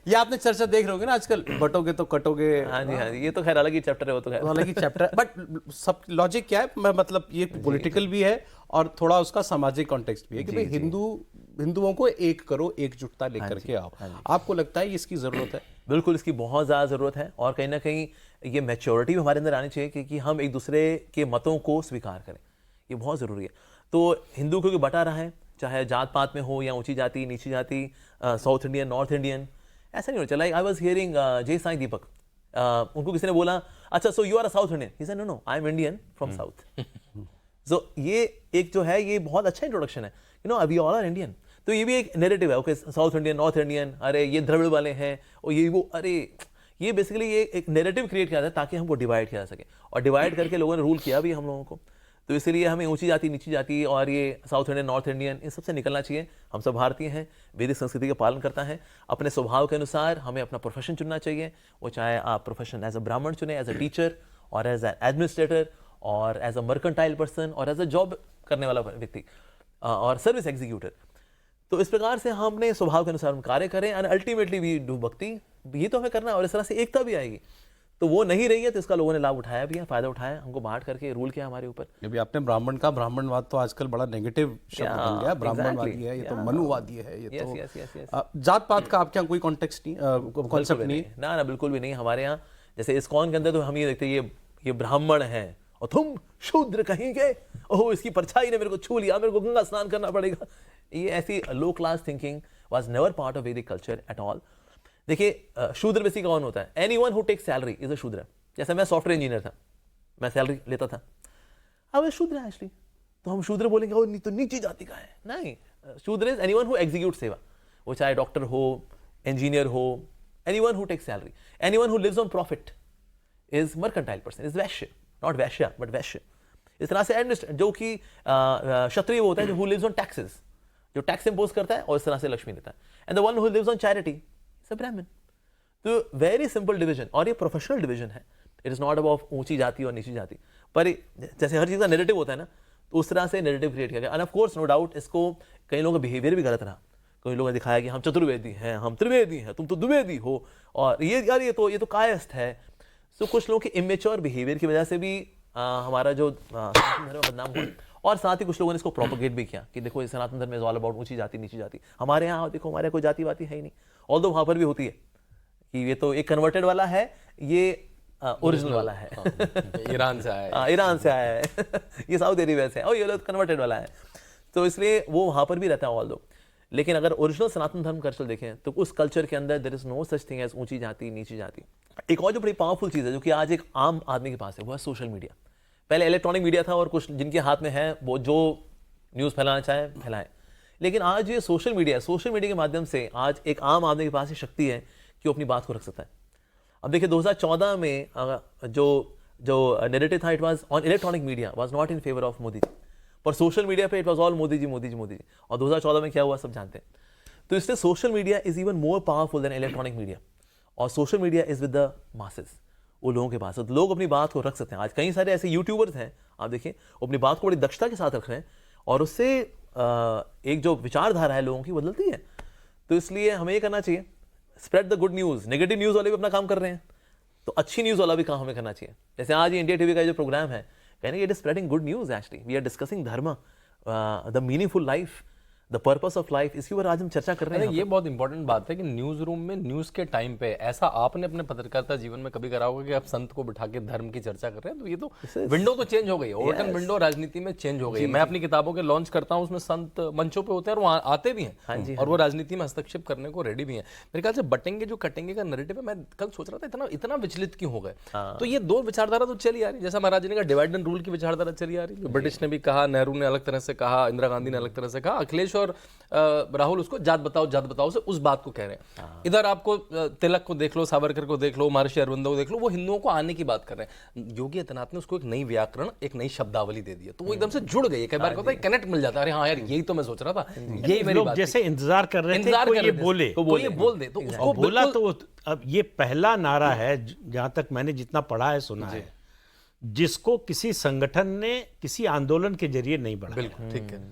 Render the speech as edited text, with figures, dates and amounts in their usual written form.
ये आपने चर्चा देख रहे होगे ना आजकल, बटोगे तो कटोगे। हाँ जी हाँ जी, ये तो खैर अलग ही चैप्टर है, वो तो खैर अलग ही चैप्टर। बट सब लॉजिक क्या है, मैं मतलब ये पॉलिटिकल भी है और थोड़ा उसका सामाजिक कॉन्टेक्स्ट भी है कि भाई हिंदुओं को एक करो, एकजुटता लेकर के आओ। आपको लगता है इसकी जरूरत है? बिल्कुल, इसकी बहुत ज़्यादा ज़रूरत है, और कहीं ना कहीं ये मैच्योरिटी भी हमारे अंदर आनी चाहिए कि हम एक दूसरे के मतों को स्वीकार करें, ये बहुत ज़रूरी है। तो हिंदू क्योंकि बटा रहा है, चाहे जात पात में हो या ऊंची जाति नीची जाति, साउथ इंडियन नॉर्थ इंडियन, ऐसा नहीं होना चाहिए। आई वाज हियरिंग जय साईं दीपक, उनको किसी ने बोला अच्छा so you are a south Indian, he said no no I am Indian from south. So ये एक जो है ये बहुत अच्छा इंट्रोडक्शन है, you know we all are Indian. तो ये भी एक नैरेटिव है, okay south Indian north Indian, अरे ये द्रविड़ वाले हैं और ये वो, अरे ये बेसिकली ये एक नैरेटिव क्रिएट किया था ताकि हमको डिवाइड किया जा सके, और डिवाइड करके लोगों ने रूल किया भी हम लोगों को। तो इसलिए हमें ऊंची जाति नीची जाति और ये south Indian north Indian in सबसे निकलना चाहिए। हम सब भारतीय हैं, वैदिक संस्कृति का पालन करता है, अपने स्वभाव के अनुसार हमें अपना प्रोफेशन चुनना चाहिए, वो चाहे आप प्रोफेशन एज अ ब्राह्मण चुने, एज अ टीचर और एज एन एडमिनिस्ट्रेटर और एज अ मर्केंटाइल पर्सन और एज अ जॉब करने वाला व्यक्ति और सर्विस एग्जीक्यूटिव। तो इस प्रकार से हम अपने स्वभाव के अनुसार हम कार्य करें एंड अल्टीमेटली वी डू भक्ति, ये तो हमें करना है, और इस तरह से एकता भी आएगी। तो वो नहीं रही है, तो इसका लोगों ने लाभ उठाया भी है, फायदा उठाया, हमको बांट करके रूल किया हमारे ऊपर। अभी आपने ब्राह्मण का, ब्राह्मणवाद तो आजकल बड़ा नेगेटिव शब्द बन गया, ब्राह्मणवादी है, ये तो मनुवादी है, ये तो जात पात का आपके यहाँ कोई कॉन्टेक्स्ट नहीं, कॉन्सेप्ट नहीं? ना बिल्कुल भी नहीं। हमारे यहाँ जैसे इस्कॉन के अंदर तो हम ये देखते हैं ये ब्राह्मण है और तुम शूद्र कहेंगे, ओह इसकी परछाई ने मेरे को छू लिया, मेरे को गंगा स्नान करना पड़ेगा। ये ऐसी low class thinking was never part of Vedic culture at all. देखिए शूद्र बेसिकली कौन होता है? Anyone who takes salary is a Shudra. जैसे मैं सॉफ्टवेयर इंजीनियर था, मैं सैलरी लेता था, अब शूद्र है एक्चुअली, तो हम शूद्र बोलेंगे ओ तो नीची जाति का है? नहीं, शूद्र इज एनीवन हु एग्जीक्यूट सेवा, वो चाहे डॉक्टर हो, इंजीनियर हो, anyone who takes salary, anyone who lives on profit is mercantile person, is Vaishya, not Vaishya but Vaishya. इस तरह से एडमिनिस्ट्रेटर जो कि क्षत्रिय होता है, जो हु लिव्स ऑन टैक्सेस, जो टैक्स इंपोज करता है और इस तरह से लक्ष्मी देता है, and the one who lives on charity is a Brahmin. तो वेरी सिंपल डिवीजन, और ये प्रोफेशनल डिवीजन है, इट इज नॉट अबाउट ऊंची जाति और नीची जाति। पर जैसे हर चीज का नेरेटिव होता है ना, तो उस तरह से नेरेटिव क्रिएट किया गया, and of course no doubt इसको कई लोगों का बिहेवियर भी गलत रहा। कई लोगों ने दिखाया कि हम चतुर्वेदी हैं, हम त्रिवेदी हैं, तुम तो द्विवेदी हो, और ये यार ये तो कायस्थ है। तो कुछ लोगों के इमेच्योर बिहेवियर की वजह से भी हमारा जो सनातन धर्म बदनाम हुआ, और साथ ही कुछ लोगों ने इसको प्रोपोगेट भी किया कि देखो ये सनातन धर्म इज ऑल अबाउट ऊंची जाति नीची जाति। हमारे यहाँ देखो, हमारे यहाँ कोई जाति वाति है ही नहीं, ऑल्दो वहां पर भी होती है कि ये तो एक कन्वर्टेड वाला है, ये ओरिजिनल वाला है, ईरान से आया है, ईरान से आया है ये साउथ एरिया से है, और ये लोग कन्वर्टेड वाला है, तो इसलिए वो वहां पर भी रहता है ऑल्दो। लेकिन अगर ओरिजिनल सनातन धर्म कल्चर देखें तो उस कल्चर के अंदर there is no such thing as ऊंची जाति नीची जाति। एक और जो बड़ी पावरफुल चीज है जो कि आज एक आम आदमी के पास है, वो है सोशल मीडिया। पहले इलेक्ट्रॉनिक मीडिया था और कुछ जिनके हाथ में है वो जो न्यूज़ फैलाना चाहे फैलाएं, लेकिन आज ये सोशल मीडिया के माध्यम से आज एक आम आदमी के पास ये शक्ति है कि वो अपनी बात को रख सकता है। अब देखिए 2014 में जो नैरेटिव था, it was on electronic media was not in favour of Modi ji, पर सोशल मीडिया पे it was all Modi ji Modi ji Modi ji. और 2014 में क्या हुआ सब जानते हैं। तो इसलिए social media is even more powerful than electronic media, और social media is with the masses, वो लोगों के पास, तो लोग अपनी बात को रख सकते हैं। आज कई सारे ऐसे यूट्यूबर्स हैं, आप देखिए वो अपनी बात को बड़ी दक्षता के साथ रख रहे हैं, और उससे एक जो विचारधारा है लोगों की बदलती है। तो इसलिए हमें ये करना चाहिए, spread the good news. Negative news वाले भी अपना काम कर रहे हैं, तो अच्छी न्यूज़ वाला भी काम हमें करना चाहिए। जैसे आज ये इंडिया टीवी का जो प्रोग्राम है, कहने it is spreading good news, actually we are discussing dharma, the meaningful life, the purpose of life, इसके ऊपर आज हम चर्चा कर रहे हैं। ये बहुत इंपॉर्टेंट बात है कि न्यूज रूम में न्यूज के टाइम पे ऐसा आपने अपने पत्रकारिता जीवन में कभी करा होगा कि आप संत को बिठा के धर्म की चर्चा कर रहे हैं? तो ये तो विंडो तो चेंज हो गई है, ओपन विंडो राजनीति में चेंज हो गई है। मैं अपनी किताबों के लॉन्च करता हूँ, उसमें संत मंचों पे होते हैं और वहाँ आते भी हैं, और वो राजनीति में हस्तक्षेप करने को रेडी भी है। मेरे ख्याल से बटेंगे जो कटेंगे का नैरेटिव है, मैं कल सोच रहा था इतना विचलित क्यों हो गए। तो ये दो विचारधारा तो चली आ रही है, जैसा महाराज ने कहा डिवाइड एंड रूल की विचारधारा चली आ रही है। ब्रिटिश ने भी कहा, नेहरू ने अलग तरह से कहा, इंदिरा गांधी ने अलग तरह से कहा, अखिलेश और राहुल उसको जात बताओ से उस बात को कह रहे हैं। इधर आपको तिलक को देख लो, सावरकर को देख लो, महर्षि अरविंदो को देख लो, वो हिंदुओं को आने की बात कर रहे हैं। योगी आदित्यनाथ ने उसको एक नई व्याकरण, एक नई शब्दावली दे दी है, तो वो एकदम से जुड़ गई। कई बार होता है कनेक्ट मिल जाता है, अरे हाँ यार यही तो मैं सोच रहा था, यही मेरी बात जैसे इंतजार कर रहे थे कोई ये बोले, तो ये बोल दे, तो उसको बोला। तो अब ये पहला नारा है, जहां तक मैंने जितना पढ़ा है सुना है, जिसको किसी संगठन ने किसी आंदोलन के जरिए नहीं बढ़ाया। बिल्कुल ठीक है।